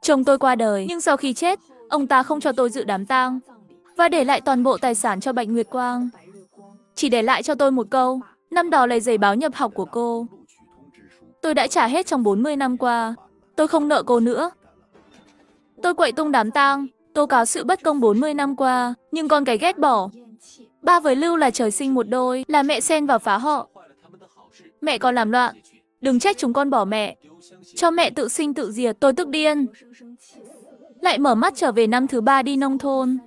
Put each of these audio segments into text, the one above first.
Chồng tôi qua đời, nhưng sau khi chết, ông ta không cho tôi dự đám tang và để lại toàn bộ tài sản cho Bạch Nguyệt Quang. Chỉ để lại cho tôi một câu, năm đó lấy giấy báo nhập học của cô. Tôi đã trả hết trong 40 năm qua. Tôi không nợ cô nữa. Tôi quậy tung đám tang, tố cáo sự bất công 40 năm qua, nhưng con cái ghét bỏ. Ba với Lưu là trời sinh một đôi, là mẹ xen vào phá họ. Mẹ còn làm loạn, đừng trách chúng con bỏ mẹ. Cho mẹ tự sinh tự diệt, tôi tức điên. Lại mở mắt trở về năm thứ 3 đi nông thôn.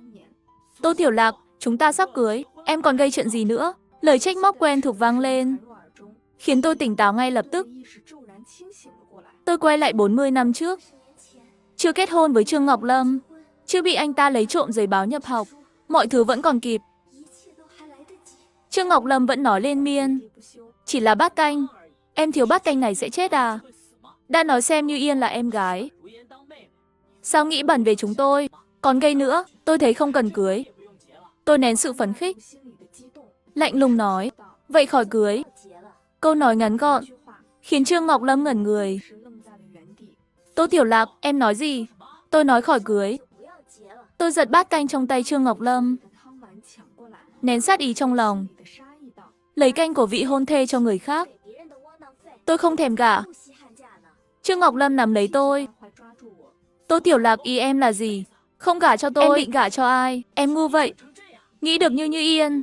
Tô Tiểu Lạc, chúng ta sắp cưới, em còn gây chuyện gì nữa? Lời trách móc quen thuộc vang lên, khiến tôi tỉnh táo ngay lập tức. Tôi quay lại 40 năm trước. Chưa kết hôn với Trương Ngọc Lâm, chưa bị anh ta lấy trộm giấy báo nhập học, mọi thứ vẫn còn kịp. Trương Ngọc Lâm vẫn nói liên miên, chỉ là bát canh, em thiếu bát canh này sẽ chết à? Đã nói xem Như Yên là em gái. Sao nghĩ bẩn về chúng tôi? Còn gây nữa, tôi thấy không cần cưới. Tôi nén sự phấn khích, lạnh lùng nói, vậy khỏi cưới. Câu nói ngắn gọn, khiến Trương Ngọc Lâm ngẩn người. Tô Tiểu Lạc, em nói gì? Tôi nói khỏi cưới. Tôi giật bát canh trong tay Trương Ngọc Lâm, nén sát ý trong lòng, lấy canh của vị hôn thê cho người khác. Tôi không thèm gả. Trương Ngọc Lâm nắm lấy tôi. Tô Tiểu Lạc, ý em là gì? Không gả cho tôi. Em định gả cho ai? Em ngu vậy. Nghĩ được như Như Yên,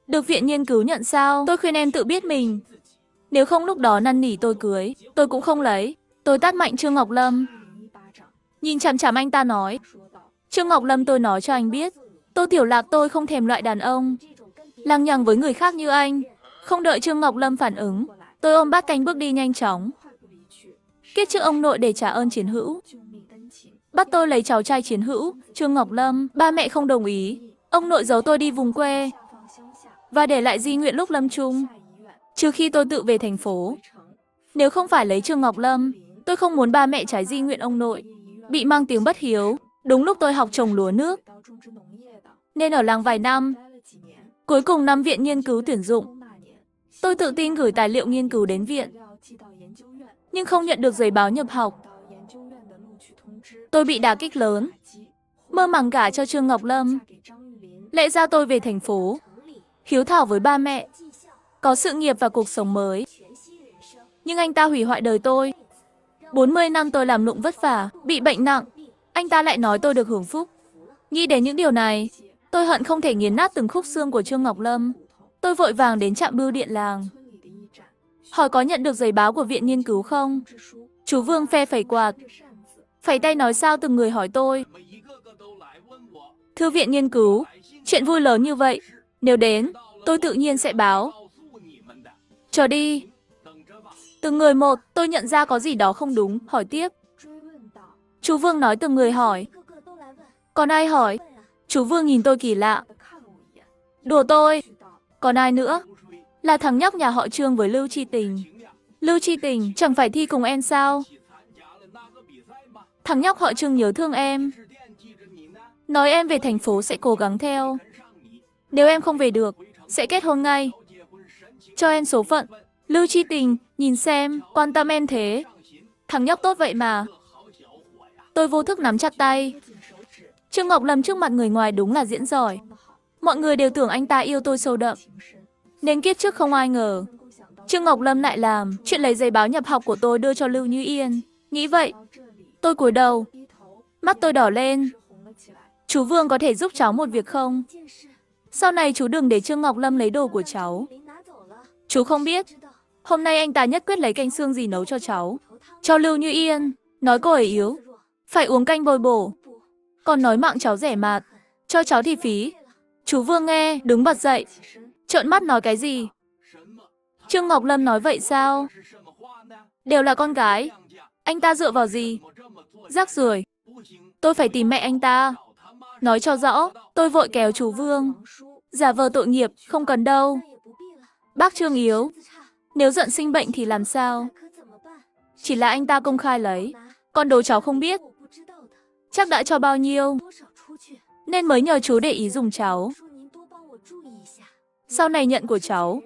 được viện nghiên cứu nhận sao? Tôi khuyên em tự biết mình. Nếu không lúc đó năn nỉ tôi cưới, tôi cũng không lấy. Tôi tát mạnh Trương Ngọc Lâm, nhìn chằm chằm anh ta nói, Trương Ngọc Lâm, tôi nói cho anh biết, Tô Tiểu Lạc, tôi không thèm loại đàn ông lằng nhằng với người khác như anh. Không đợi Trương Ngọc Lâm phản ứng, tôi ôm bát canh bước đi nhanh chóng. Kiếp trước ông nội để trả ơn chiến hữu, bắt tôi lấy cháu trai chiến hữu, Trương Ngọc Lâm. Ba mẹ không đồng ý, ông nội giấu tôi đi vùng quê và để lại di nguyện lúc lâm chung, trừ khi tôi tự về thành phố. Nếu không phải lấy Trương Ngọc Lâm, tôi không muốn ba mẹ trái di nguyện ông nội, bị mang tiếng bất hiếu. Đúng lúc tôi học trồng lúa nước, nên ở làng vài năm. Cuối cùng năm viện nghiên cứu tuyển dụng, tôi tự tin gửi tài liệu nghiên cứu đến viện, nhưng không nhận được giấy báo nhập học. Tôi bị đả kích lớn, mơ màng gả cho Trương Ngọc Lâm. Lẽ ra tôi về thành phố, hiếu thảo với ba mẹ, có sự nghiệp và cuộc sống mới. Nhưng anh ta hủy hoại đời tôi. 40 năm tôi làm lụng vất vả, bị bệnh nặng, anh ta lại nói tôi được hưởng phúc. Nghĩ đến những điều này, tôi hận không thể nghiền nát từng khúc xương của Trương Ngọc Lâm. Tôi vội vàng đến trạm bưu điện làng, hỏi có nhận được giấy báo của viện nghiên cứu không. Chú Vương phe phẩy quạt, phẩy tay nói sao từng người hỏi tôi. Thư viện nghiên cứu, chuyện vui lớn như vậy, nếu đến, tôi tự nhiên sẽ báo. Chờ đi. Từng người một, tôi nhận ra có gì đó không đúng, hỏi tiếp. Chú Vương nói từng người hỏi. Còn ai hỏi? Chú Vương nhìn tôi kỳ lạ. Đùa tôi. Còn ai nữa? Là thằng nhóc nhà họ Trương với Lưu Chi Tình. Lưu Chi Tình chẳng phải thi cùng em sao? Thằng nhóc họ Trương nhớ thương em, nói em về thành phố sẽ cố gắng theo. Nếu em không về được, sẽ kết hôn ngay. Cho em số phận. Lưu Chi Tình, nhìn xem, quan tâm em thế. Thằng nhóc tốt vậy mà. Tôi vô thức nắm chặt tay. Trương Ngọc Lâm trước mặt người ngoài đúng là diễn giỏi. Mọi người đều tưởng anh ta yêu tôi sâu đậm, nên kiếp trước không ai ngờ Trương Ngọc Lâm lại làm chuyện lấy giấy báo nhập học của tôi đưa cho Lưu Như Yên. Nghĩ vậy, tôi cúi đầu, mắt tôi đỏ lên. Chú Vương có thể giúp cháu một việc không? Sau này chú đừng để Trương Ngọc Lâm lấy đồ của cháu. Chú không biết, hôm nay anh ta nhất quyết lấy canh xương gì nấu cho cháu, cho Lưu Như Yên, nói cô ấy yếu, phải uống canh bồi bổ. Còn nói mạng cháu rẻ mạt, cho cháu thì phí. Chú Vương nghe, đứng bật dậy, trợn mắt nói cái gì? Trương Ngọc Lâm nói vậy sao? Đều là con gái, anh ta dựa vào gì? Rác rưởi. Tôi phải tìm mẹ anh ta, nói cho rõ. Tôi vội kéo chú Vương, giả vờ tội nghiệp, không cần đâu. Bác Trương yếu, nếu giận sinh bệnh thì làm sao? Chỉ là anh ta công khai lấy, con đồ cháu không biết. Chắc đã cho bao nhiêu, nên mới nhờ chú để ý dùng cháu. Sau này nhận của cháu.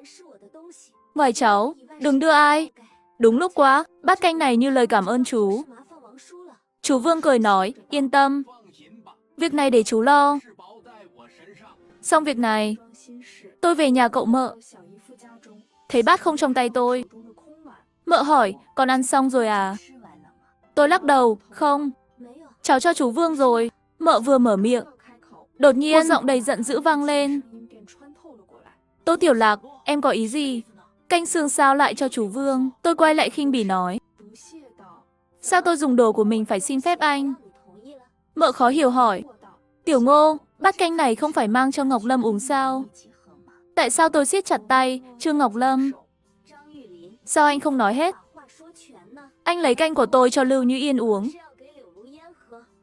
Ngoài cháu, đừng đưa ai. Đúng lúc quá, bát canh này như lời cảm ơn chú. Chú Vương cười nói, yên tâm, việc này để chú lo. Xong việc này, tôi về nhà cậu Mợ. Thấy bát không trong tay tôi. Mợ hỏi, con ăn xong rồi à? Tôi lắc đầu, không. Cháu cho chú Vương rồi. Mợ vừa mở miệng. Đột nhiên, một giọng đầy giận dữ vang lên. Tô Tiểu Lạc, em có ý gì? Canh xương sao lại cho chú Vương? Tôi quay lại khinh bỉ nói. Sao tôi dùng đồ của mình phải xin phép anh? Mợ khó hiểu hỏi. Tiểu Ngô, bát canh này không phải mang cho Ngọc Lâm uống sao? Tại sao tôi siết chặt tay, Trương Ngọc Lâm? Sao anh không nói hết? Anh lấy canh của tôi cho Lưu Như Yên uống.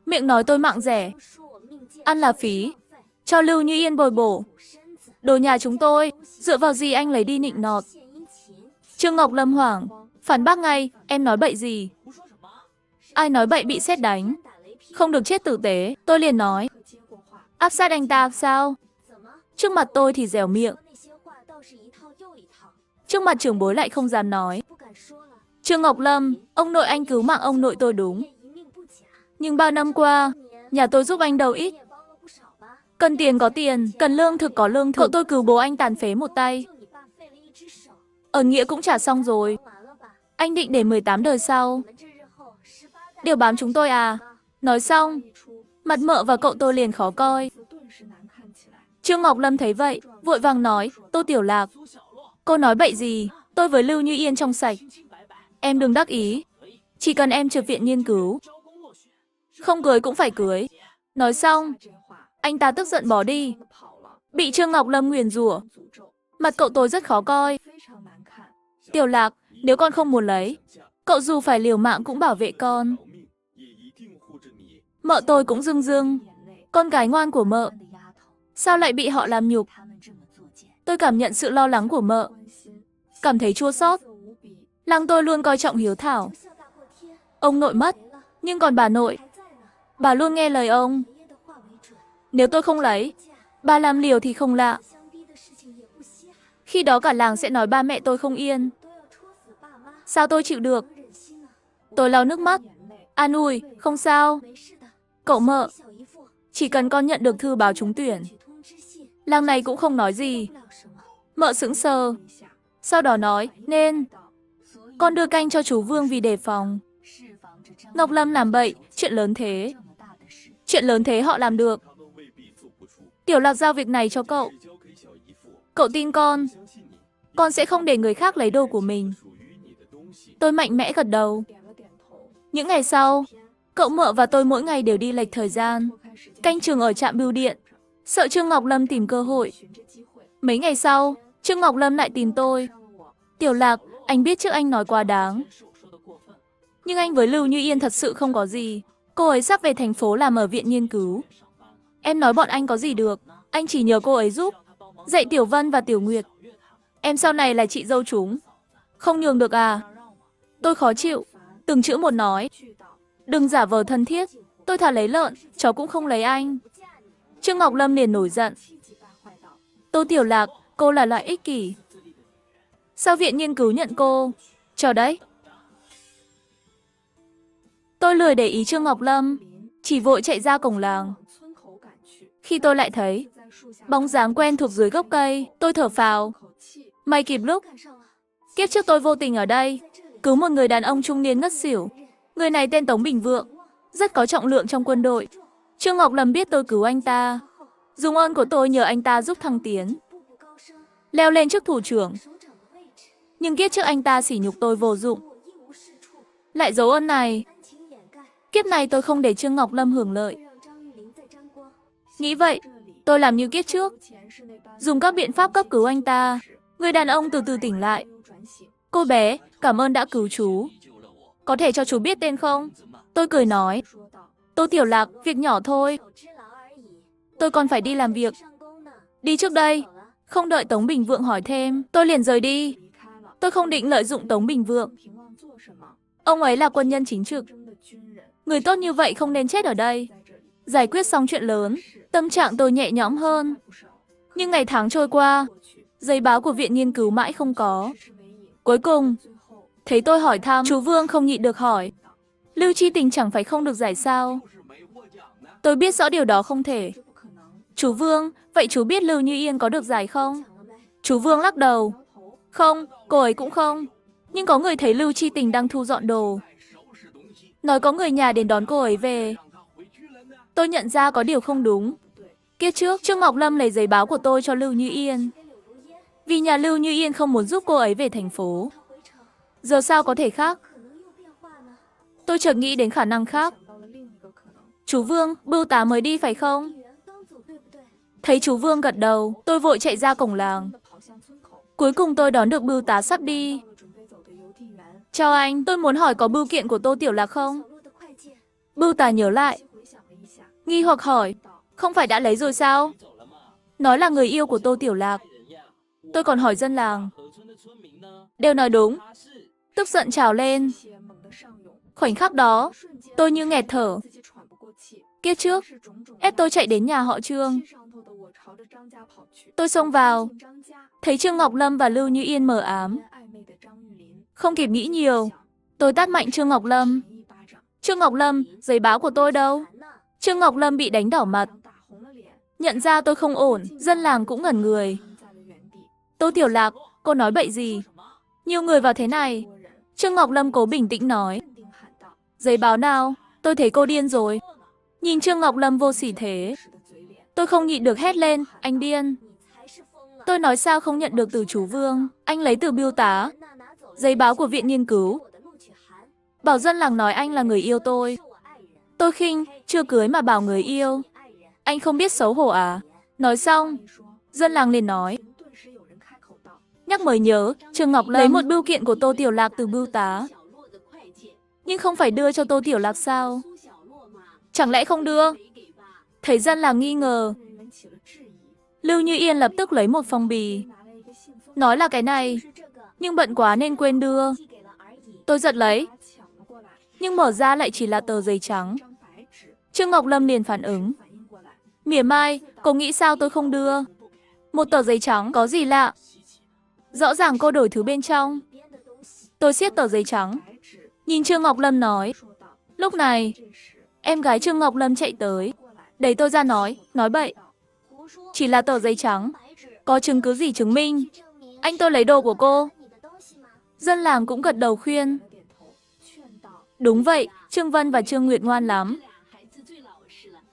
Miệng nói tôi mạng rẻ. Ăn là phí. Cho Lưu Như Yên bồi bổ. Đồ nhà chúng tôi, dựa vào gì anh lấy đi nịnh nọt? Trương Ngọc Lâm hoảng, phản bác ngay, em nói bậy gì? Ai nói bậy bị sét đánh? Không được chết tử tế, tôi liền nói. Áp sát anh ta sao? Trước mặt tôi thì dẻo miệng. Trước mặt trưởng bối lại không dám nói. Trương Ngọc Lâm, ông nội anh cứu mạng ông nội tôi đúng. Nhưng bao năm qua, nhà tôi giúp anh đâu ít. Cần tiền có tiền, cần lương thực có lương thực. Cậu tôi cứu bố anh tàn phế một tay. Ở nghĩa cũng trả xong rồi. Anh định để 18 đời sau. Điều bám chúng tôi à? Nói xong, mặt Mợ và cậu tôi liền khó coi. Trương Ngọc Lâm thấy vậy, vội vàng nói, Tô Tiểu Lạc. Cô nói bậy gì? Tôi với Lưu Như Yên trong sạch. Em đừng đắc ý. Chỉ cần em trượt viện nghiên cứu. Không cưới cũng phải cưới. Nói xong, anh ta tức giận bỏ đi. Bị Trương Ngọc Lâm nguyền rủa. Mặt cậu tôi rất khó coi. Tiểu Lạc, nếu con không muốn lấy, cậu dù phải liều mạng cũng bảo vệ con. Mợ tôi cũng rưng rưng. Con gái ngoan của Mợ. Sao lại bị họ làm nhục? Tôi cảm nhận sự lo lắng của Mợ. Cảm thấy chua xót. Lăng tôi luôn coi trọng hiếu thảo. Ông nội mất, nhưng còn bà nội. Bà luôn nghe lời ông. Nếu tôi không lấy, bà làm liều thì không lạ. Khi đó cả làng sẽ nói ba mẹ tôi không yên. Sao tôi chịu được? Tôi lau nước mắt. An ủi, không sao. Cậu Mợ, chỉ cần con nhận được thư báo trúng tuyển. Làng này cũng không nói gì. Mợ sững sờ. Sau đó nói, nên con đưa canh cho chú Vương vì đề phòng. Ngọc Lâm làm bậy, chuyện lớn thế. Chuyện lớn thế họ làm được. Tiểu Lạc giao việc này cho cậu. Cậu tin con sẽ không để người khác lấy đồ của mình. Tôi mạnh mẽ gật đầu. Những ngày sau, cậu Mợ và tôi mỗi ngày đều đi lệch thời gian, canh chừng ở trạm bưu điện, sợ Trương Ngọc Lâm tìm cơ hội. Mấy ngày sau, Trương Ngọc Lâm lại tìm tôi. Tiểu Lạc, anh biết trước anh nói quá đáng. Nhưng anh với Lưu Như Yên thật sự không có gì. Cô ấy sắp về thành phố làm ở viện nghiên cứu. Em nói bọn anh có gì được, anh chỉ nhờ cô ấy giúp. Dạy Tiểu Vân và Tiểu Nguyệt. Em sau này là chị dâu chúng. Không nhường được à? Tôi khó chịu, từng chữ một nói. Đừng giả vờ thân thiết, tôi thà lấy lợn, cháu cũng không lấy anh. Trương Ngọc Lâm liền nổi giận. Tô Tiểu Lạc, cô là loại ích kỷ. Sao viện nghiên cứu nhận cô? Chờ đấy. Tôi lười để ý Trương Ngọc Lâm, chỉ vội chạy ra cổng làng. Khi tôi lại thấy bóng dáng quen thuộc dưới gốc cây, tôi thở phào. May kịp lúc. Kiếp trước tôi vô tình ở đây, cứu một người đàn ông trung niên ngất xỉu. Người này tên Tống Bình Vượng, rất có trọng lượng trong quân đội. Trương Ngọc Lâm biết tôi cứu anh ta. Dùng ơn của tôi nhờ anh ta giúp thăng tiến, leo lên chức thủ trưởng. Nhưng kiếp trước anh ta sỉ nhục tôi vô dụng. Lại giấu ơn này. Kiếp này tôi không để Trương Ngọc Lâm hưởng lợi. Nghĩ vậy, tôi làm như kiếp trước, dùng các biện pháp cấp cứu anh ta. Người đàn ông từ từ tỉnh lại. Cô bé, cảm ơn đã cứu chú. Có thể cho chú biết tên không? Tôi cười nói. Tô Tiểu Lạc, việc nhỏ thôi. Tôi còn phải đi làm việc. Đi trước đây. Không đợi Tống Bình Vượng hỏi thêm, tôi liền rời đi. Tôi không định lợi dụng Tống Bình Vượng. Ông ấy là quân nhân chính trực. Người tốt như vậy không nên chết ở đây. Giải quyết xong chuyện lớn, tâm trạng tôi nhẹ nhõm hơn. Nhưng ngày tháng trôi qua, giấy báo của viện nghiên cứu mãi không có. Cuối cùng, thấy tôi hỏi thăm, chú Vương không nhịn được hỏi. Lưu Chi Tình chẳng phải không được giải sao? Tôi biết rõ điều đó không thể. Chú Vương, vậy chú biết Lưu Như Yên có được giải không? Chú Vương lắc đầu. Không, cô ấy cũng không. Nhưng có người thấy Lưu Chi Tình đang thu dọn đồ. Nói có người nhà đến đón cô ấy về. Tôi nhận ra có điều không đúng. Kiếp trước, Trương Ngọc Lâm lấy giấy báo của tôi cho Lưu Như Yên. Vì nhà Lưu Như Yên không muốn giúp cô ấy về thành phố. Giờ sao có thể khác? Tôi chợt nghĩ đến khả năng khác. Chú Vương, bưu tá mới đi phải không? Thấy chú Vương gật đầu, tôi vội chạy ra cổng làng. Cuối cùng tôi đón được bưu tá sắp đi. Chào anh, tôi muốn hỏi có bưu kiện của Tô Tiểu Lạc không? Bưu tá nhớ lại. Nghi hoặc hỏi, không phải đã lấy rồi sao? Nói là người yêu của Tô Tiểu Lạc. Tôi còn hỏi dân làng. Đều nói đúng. Tức giận trào lên. Khoảnh khắc đó, tôi như nghẹt thở. Kiếp trước, ép tôi chạy đến nhà họ Trương. Tôi xông vào, thấy Trương Ngọc Lâm và Lưu Như Yên mờ ám. Không kịp nghĩ nhiều, tôi tát mạnh Trương Ngọc Lâm. Trương Ngọc Lâm, giấy báo của tôi đâu? Trương Ngọc Lâm bị đánh đỏ mặt. Nhận ra tôi không ổn, dân làng cũng ngẩn người. Tô Tiểu Lạc, cô nói bậy gì? Nhiều người vào thế này. Trương Ngọc Lâm cố bình tĩnh nói. Giấy báo nào? Tôi thấy cô điên rồi. Nhìn Trương Ngọc Lâm vô sỉ thế. Tôi không nhịn được hét lên, anh điên. Tôi nói sao không nhận được từ chú Vương, anh lấy từ bưu tá. Giấy báo của viện nghiên cứu. Bảo dân làng nói anh là người yêu tôi. Tôi khinh, chưa cưới mà bảo người yêu. Anh không biết xấu hổ à? Nói xong, dân làng liền nói. Nhắc mới nhớ, Trương Ngọc Lâm lấy một bưu kiện của Tô Tiểu Lạc từ bưu tá. Nhưng không phải đưa cho Tô Tiểu Lạc sao? Chẳng lẽ không đưa? Thấy dân làng nghi ngờ. Lưu Như Yên lập tức lấy một phong bì. Nói là cái này, nhưng bận quá nên quên đưa. Tôi giật lấy, nhưng mở ra lại chỉ là tờ giấy trắng. Trương Ngọc Lâm liền phản ứng. Mỉa mai, cô nghĩ sao tôi không đưa? Một tờ giấy trắng có gì lạ? Rõ ràng cô đổi thứ bên trong. Tôi siết tờ giấy trắng, nhìn Trương Ngọc Lâm nói. Lúc này, em gái Trương Ngọc Lâm chạy tới, đẩy tôi ra nói bậy. Chỉ là tờ giấy trắng, có chứng cứ gì chứng minh anh tôi lấy đồ của cô? Dân làng cũng gật đầu khuyên. Đúng vậy, Trương Vân và Trương Nguyệt ngoan lắm.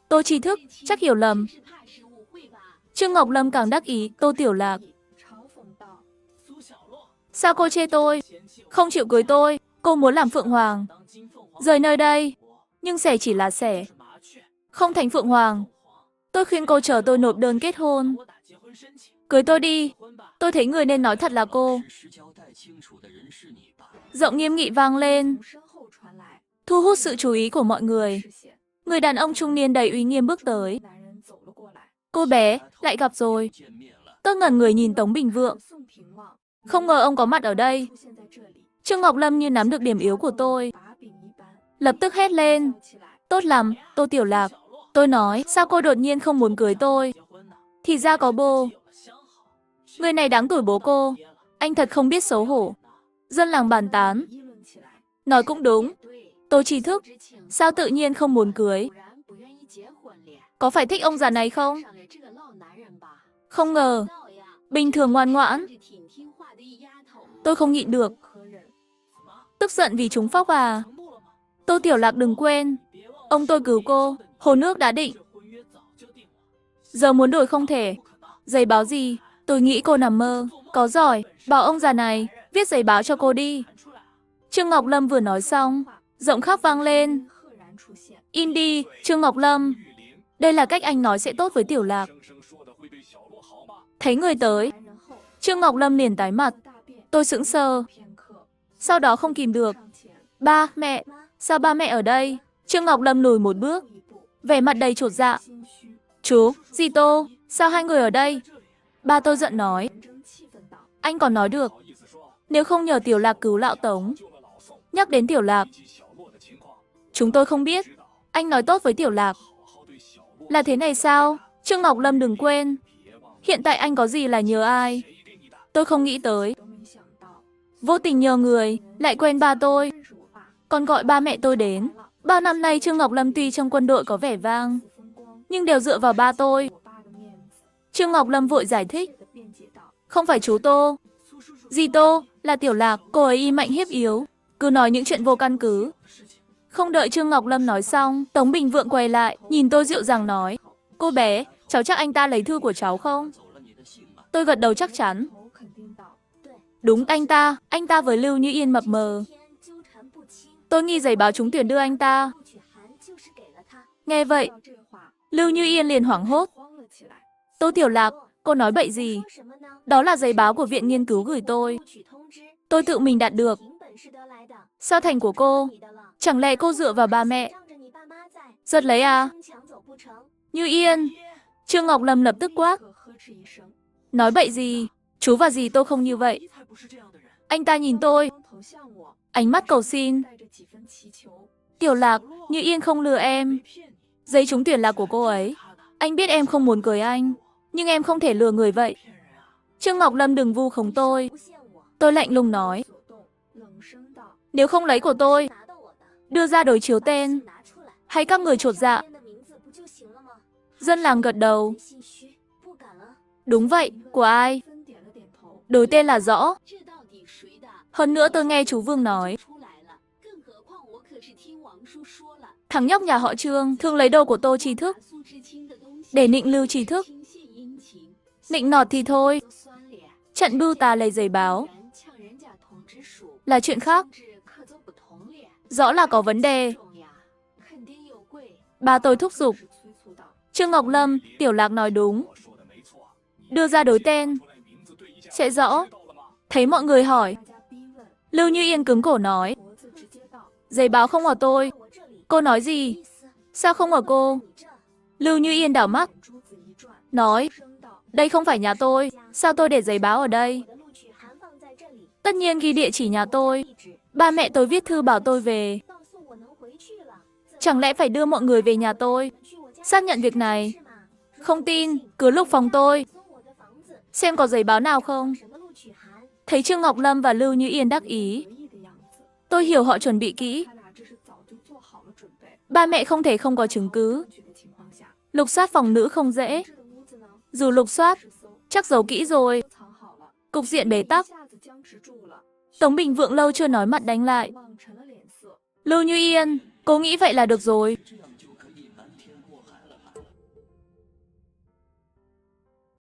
Tô Tri Thức, chắc hiểu lầm. Trương Ngọc Lâm càng đắc ý, Tô Tiểu Lạc. Sao cô chê tôi? Không chịu cưới tôi, cô muốn làm Phượng Hoàng. Rời nơi đây, nhưng xẻ chỉ là xẻ. Không thành Phượng Hoàng. Tôi khuyên cô chờ tôi nộp đơn kết hôn. Cưới tôi đi, tôi thấy người nên nói thật là cô. Giọng nghiêm nghị vang lên, thu hút sự chú ý của mọi người. Người đàn ông trung niên đầy uy nghiêm bước tới. Cô bé, lại gặp rồi. Tôi ngẩn người nhìn Tống Bình Vượng. Không ngờ ông có mặt ở đây. Trương Ngọc Lâm như nắm được điểm yếu của tôi. Lập tức hét lên. Tốt lắm, Tô Tiểu Lạc. Tôi nói, sao cô đột nhiên không muốn cưới tôi? Thì ra có bồ. Người này đáng tuổi bố cô. Anh thật không biết xấu hổ. Dân làng bàn tán. Nói cũng đúng. Tô Tri Thức, sao tự nhiên không muốn cưới? Có phải thích ông già này không? Không ngờ. Bình thường ngoan ngoãn. Tôi không nhịn được. Tức giận vì chúng phóc à? Tô Tiểu Lạc đừng quên. Ông tôi cứu cô. Hồ nước đã định. Giờ muốn đổi không thể. Giấy báo gì? Tôi nghĩ cô nằm mơ. Có giỏi, bảo ông già này viết giấy báo cho cô đi. Trương Ngọc Lâm vừa nói xong, giọng khóc vang lên. Im đi, Trương Ngọc Lâm. Đây là cách anh nói sẽ tốt với Tiểu Lạc. Thấy người tới, Trương Ngọc Lâm liền tái mặt. Tôi sững sờ. Sau đó không kìm được. Ba, mẹ, sao ba mẹ ở đây? Trương Ngọc Lâm lùi một bước, vẻ mặt đầy chột dạ. Chú, dì Tô, sao hai người ở đây? Ba tôi giận nói. Anh còn nói được. Nếu không nhờ Tiểu Lạc cứu lão Tống. Nhắc đến Tiểu Lạc. Chúng tôi không biết. Anh nói tốt với Tiểu Lạc. Là thế này sao? Trương Ngọc Lâm đừng quên. Hiện tại anh có gì là nhờ ai? Tôi không nghĩ tới. Vô tình nhờ người, lại quen ba tôi. còn gọi ba mẹ tôi đến. Bao năm nay Trương Ngọc Lâm tuy trong quân đội có vẻ vang, nhưng đều dựa vào ba tôi. Trương Ngọc Lâm vội giải thích. Không phải chú Tô. Dì Tô, là Tiểu Lạc, cô ấy y mạnh hiếp yếu, cứ nói những chuyện vô căn cứ. Không đợi Trương Ngọc Lâm nói xong, Tống Bình Vượng quay lại, nhìn tôi dịu dàng nói. Cô bé, cháu chắc anh ta lấy thư của cháu không? Tôi gật đầu chắc chắn. Đúng anh ta với Lưu Như Yên mập mờ. Tôi nghi giấy báo trúng tuyển đưa anh ta. Nghe vậy, Lưu Như Yên liền hoảng hốt. Tô Tiểu Lạc, cô nói bậy gì? Đó là giấy báo của viện nghiên cứu gửi tôi. Tôi tự mình đạt được. Sao thành của cô? Chẳng lẽ cô dựa vào ba mẹ? Giật lấy à? Như Yên. Trương Ngọc Lâm lập tức quát. Nói bậy gì? Chú và dì tôi không như vậy. Anh ta nhìn tôi, ánh mắt cầu xin. Tiểu Lạc, Như Yên không lừa em. Giấy trúng tuyển là của cô ấy. Anh biết em không muốn cưới anh, nhưng em không thể lừa người vậy. Trương Ngọc Lâm đừng vu khống tôi. Tôi lạnh lùng nói. Nếu không lấy của tôi, đưa ra đối chiếu tên, hay các người chột dạ. Dân làng gật đầu. Đúng vậy, của ai? Đối tên là rõ. Hơn nữa tôi nghe chú Vương nói, thằng nhóc nhà họ Trương thường lấy đồ của Tô Tri Thức để nịnh Lưu Tri Thức. Nịnh nọt thì thôi, trận bưu tà lấy giấy báo là chuyện khác. Rõ là có vấn đề. Ba tôi thúc giục. Trương Ngọc Lâm, Tiểu Lạc nói đúng. Đưa ra đối tên sẽ rõ. Thấy mọi người hỏi, Lưu Như Yên cứng cổ nói. Giấy báo không ở tôi. Cô nói gì? Sao không ở cô? Lưu Như Yên đảo mắt, nói, đây không phải nhà tôi, sao tôi để giấy báo ở đây? Tất nhiên ghi địa chỉ nhà tôi. Ba mẹ tôi viết thư bảo tôi về. Chẳng lẽ phải đưa mọi người về nhà tôi xác nhận việc này? Không tin, cứ lục phòng tôi, xem có giấy báo nào không. Thấy Trương Ngọc Lâm và Lưu Như Yên đắc ý, tôi hiểu họ chuẩn bị kỹ. Ba mẹ không thể không có chứng cứ. Lục soát phòng nữ không dễ. Dù lục soát, chắc giấu kỹ rồi. Cục diện bế tắc. Tống Bình Vượng lâu chưa nói mặt đánh lại. Lưu Như Yên, cô nghĩ vậy là được rồi.